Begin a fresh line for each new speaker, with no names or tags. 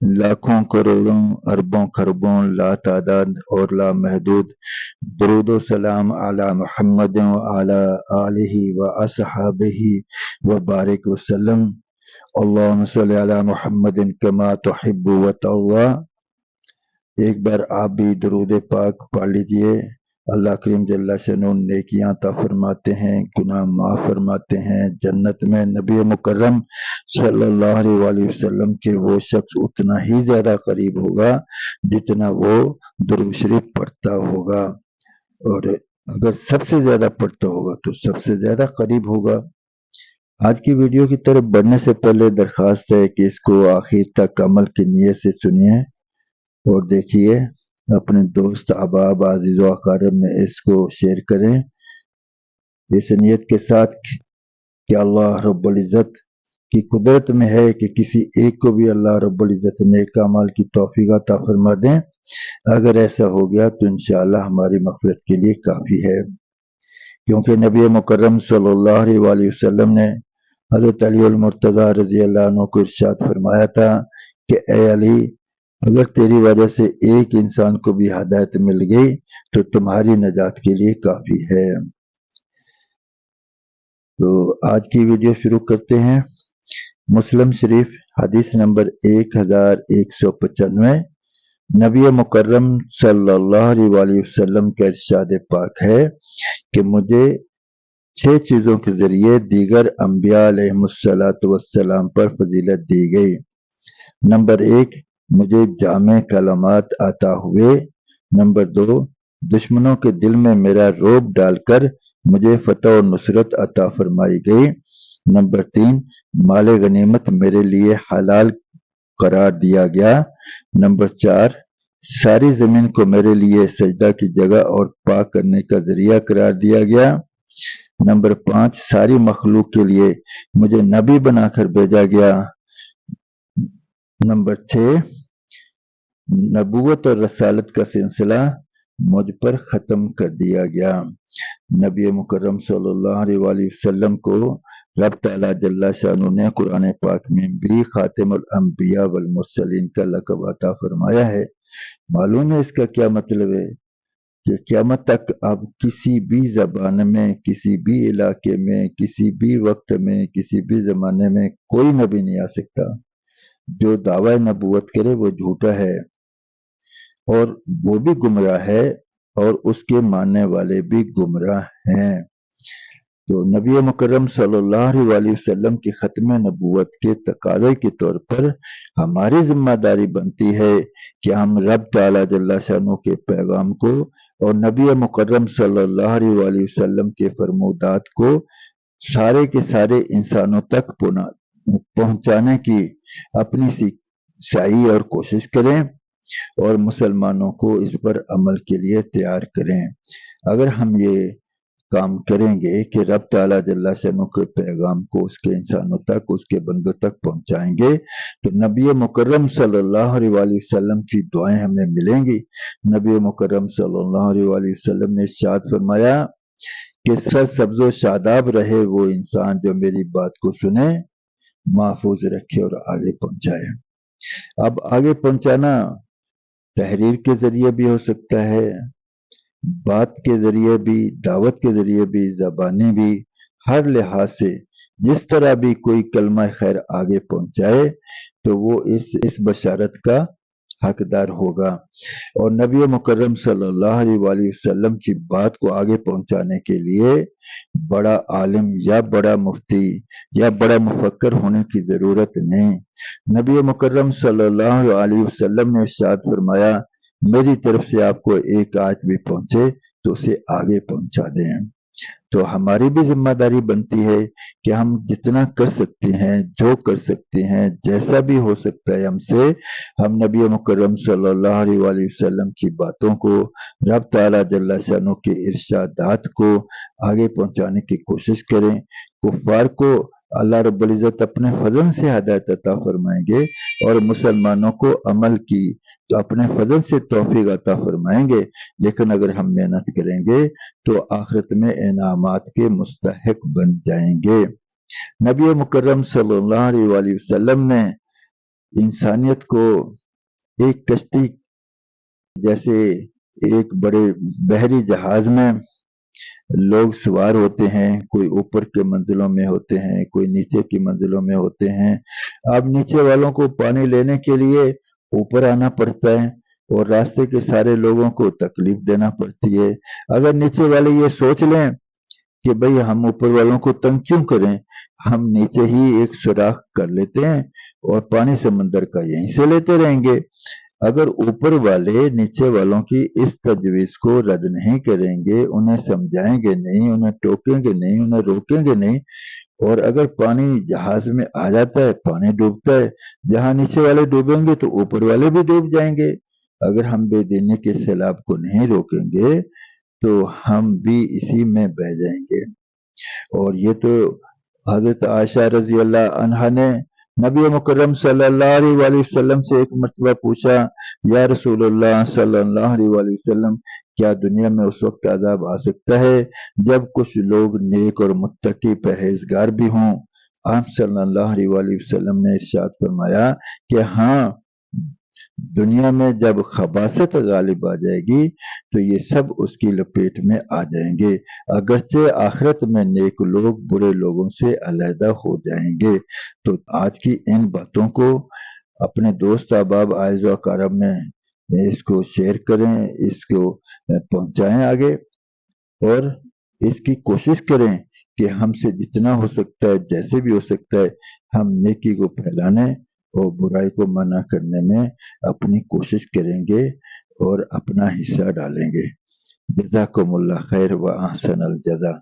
लाखों करोड़ों अरबों खरबों लातादाद और लामहदूद दरूद व सलाम अला मुहम्मद व अला आलिहि व अस्हाबिहि व बारिक वसल्लम। अल्लाहुम्मा सल्लि अला मुहम्मदिन कमा तुहिब्बु व तर्ज़ा। एक बार आप भी दरूद पाक पढ़ लीजिए। अल्लाह करीम जल्ला शअनु नेकियां अता फरमाते हैं, गुनाह माफ फरमाते हैं। जन्नत में नबी मुकर्रम सल्लल्लाहु अलैहि वसल्लम के वो शख्स उतना ही ज्यादा करीब होगा जितना वो दुरूद शरीफ पढ़ता होगा, और अगर सबसे ज्यादा पढ़ता होगा तो सबसे ज्यादा करीब होगा। आज की वीडियो की तरफ बढ़ने से पहले दरखास्त है कि इसको आखिर तक अमल की नीयत से सुनिए और देखिए। अपने दोस्त अहबाब अजीज व अकारिब में इसको शेयर करें, इस नीयत के साथ कि अल्लाह रब्बुल इज़्ज़त की कुदरत में है कि किसी एक को भी अल्लाह रब्बुल इज़्ज़त नेक अमाल की तौफीक अता फरमा दें। अगर ऐसा हो गया तो इंशाअल्लाह हमारी मग़फ़िरत के लिए काफ़ी है, क्योंकि नबी मुकर्रम सल्लल्लाहु अलैहि वसल्लम ने हज़रत अली अल मुर्तज़ा रज़ी अल्लाह अन्हु को इरशाद फरमाया था कि ए अली, अगर तेरी वजह से एक इंसान को भी हिदायत मिल गई तो तुम्हारी नजात के लिए काफी है। तो आज की वीडियो शुरू करते हैं। मुस्लिम शरीफ हदीस नंबर 1195। नबी मुकर्रम सल्लल्लाहु अलैहि वसल्लम का इरशाद पाक है कि मुझे 6 चीजों के जरिए दीगर अंबिया अलैहिमुस्सलातु वस्सलाम पर फजीलत दी गई। नंबर 1, मुझे जामे कलमात अता हुए। नंबर 2, दुश्मनों के दिल में मेरा रोब डालकर मुझे फतह और नुसरत अता फरमाई गई। नंबर 3, माले गनीमत मेरे लिए हलाल करार दिया गया। नंबर 4, सारी जमीन को मेरे लिए सजदा की जगह और पाक करने का जरिया करार दिया गया। नंबर 5, सारी मखलूक के लिए मुझे नबी बनाकर भेजा गया। नंबर 6, नबूवत और रसालत का सिलसिला मुझ पर ख़त्म कर दिया गया। नबी मुकर्रम सल्लल्लाहु अलैहि वसल्लम को रब तआला जल्ला शानु ने कुरान पाक में भी खातिमुल अंबिया वल मुरसलीन का लक़ब अता फरमाया है। मालूम है इसका क्या मतलब है? कि क़यामत तक अब किसी भी ज़बान में, किसी भी इलाके में, किसी भी वक्त में, किसी भी ज़माने में कोई नबी नहीं आ सकता। जो दावा नबूवत करे वो झूठा है और वो भी गुमराह है और उसके मानने वाले भी गुमराह हैं। तो नबी मुकर्रम सल्लल्लाहु अलैहि वसल्लम की खत्म नबूवत के तकाज़े के तौर पर हमारी जिम्मेदारी बनती है कि हम रब तआला जल्ला शानु के पैगाम को और नबी मुकर्रम सल्लल्लाहु अलैहि वसल्लम के फरमूदात को सारे के सारे इंसानों तक पहुंचाने की अपनी सही और कोशिश करें और मुसलमानों को इस पर अमल के लिए तैयार करें। अगर हम ये काम करेंगे कि रब तआला जल्ला शअनु के पैगाम को उसके इंसानों तक, उसके बंदों तक पहुंचाएंगे तो नबी मुकर्रम सल्लल्लाहु अलैहि वसल्लम की दुआएं हमें मिलेंगी। नबी मुकर्रम सल्लल्लाहु अलैहि वसल्लम ने इरशाद फरमाया कि सब्ज़ो शादाब रहे वो इंसान जो मेरी बात को सुने, महफूज रखे और आगे पहुंचाए। अब आगे पहुंचाना तहरीर के जरिए भी हो सकता है, बात के जरिए भी, दावत के जरिए भी, ज़बानी भी, हर लिहाज से जिस तरह भी कोई कलमा खैर आगे पहुंचाए तो वो इस बशारत का हकदार होगा। और नबी मुकर्रम सल्लल्लाहु अलैहि वसल्लम की बात को आगे पहुंचाने के लिए बड़ा आलिम या बड़ा मुफ्ती या बड़ा मुफक्कर होने की जरूरत नहीं। नबी मुकर्रम सल्लल्लाहु अलैहि वसल्लम ने इरशाद फरमाया, मेरी तरफ से आपको एक आयत भी पहुंचे तो उसे आगे पहुंचा दें। तो हमारी भी जिम्मेदारी बनती है कि हम जितना कर सकते हैं, जो कर सकते हैं, जैसा भी हो सकता है हमसे, हम नबी मुकर्रम सल्लल्लाहु अलैहि वसल्लम की बातों को, रब तआला जल्ला शानु के इरशादात को आगे पहुंचाने की कोशिश करें। कुफ्फार को अल्लाह रब्बुल इज़्ज़त अपने फजल से हिदायत अता फरमाएंगे और मुसलमानों को अमल की तो अपने फजल से तौफीक अता फरमाएंगे। लेकिन अगर हम मेहनत करेंगे तो आखिरत में इनामात के मुस्तहिक बन जाएंगे। नबी मुकर्रम सल्लल्लाहु अलैहि वसल्लम ने इंसानियत को एक कश्ती जैसे एक बड़े बहरी जहाज में लोग सवार होते हैं, कोई ऊपर के मंजिलों में होते हैं, कोई नीचे की मंजिलों में होते हैं। अब नीचे वालों को पानी लेने के लिए ऊपर आना पड़ता है और रास्ते के सारे लोगों को तकलीफ देना पड़ती है। अगर नीचे वाले ये सोच लें कि भाई हम ऊपर वालों को तंग क्यों करें, हम नीचे ही एक सुराख कर लेते हैं और पानी समंदर का यहीं से लेते रहेंगे। अगर ऊपर वाले नीचे वालों की इस तजवीज को रद्द नहीं करेंगे, उन्हें समझाएंगे नहीं, उन्हें टोकेंगे नहीं, उन्हें रोकेंगे नहीं, और अगर पानी जहाज में आ जाता है, पानी डूबता है, जहां नीचे वाले डूबेंगे तो ऊपर वाले भी डूब जाएंगे। अगर हम बेदीनी के सैलाब को नहीं रोकेंगे तो हम भी इसी में बह जाएंगे। और ये तो हजरत आयशा रजी अल्लाह अन्हा ने नबी मुकर्रम सल्लल्लाहु अलैहि वसल्लम से एक मरतबा पूछा, या रसूलुल्लाह सल्लल्लाहु अलैहि वसल्लम, क्या दुनिया में उस वक्त अजाब आ सकता है जब कुछ लोग नेक और मुत्तकी परहेजगार भी हों? आप सल्लल्लाहु अलैहि वसल्लम ने इरशाद फरमाया कि हाँ, दुनिया में जब खबासत गालिब आ जाएगी तो ये सब उसकी लपेट में आ जाएंगे, अगरचे आखिरत में नेक लोग बुरे लोगों से अलहदा हो जाएंगे। तो आज की इन बातों को अपने दोस्त अहबाब आइज़ व अकारब में इसको शेयर करें, इसको पहुंचाएं आगे, और इसकी कोशिश करें कि हमसे जितना हो सकता है, जैसे भी हो सकता है, हम नेकी को फैलाने और बुराई को मना करने में अपनी कोशिश करेंगे और अपना हिस्सा डालेंगे। जज़ाकुमुल्लाह खैर व अहसनल जज़ा।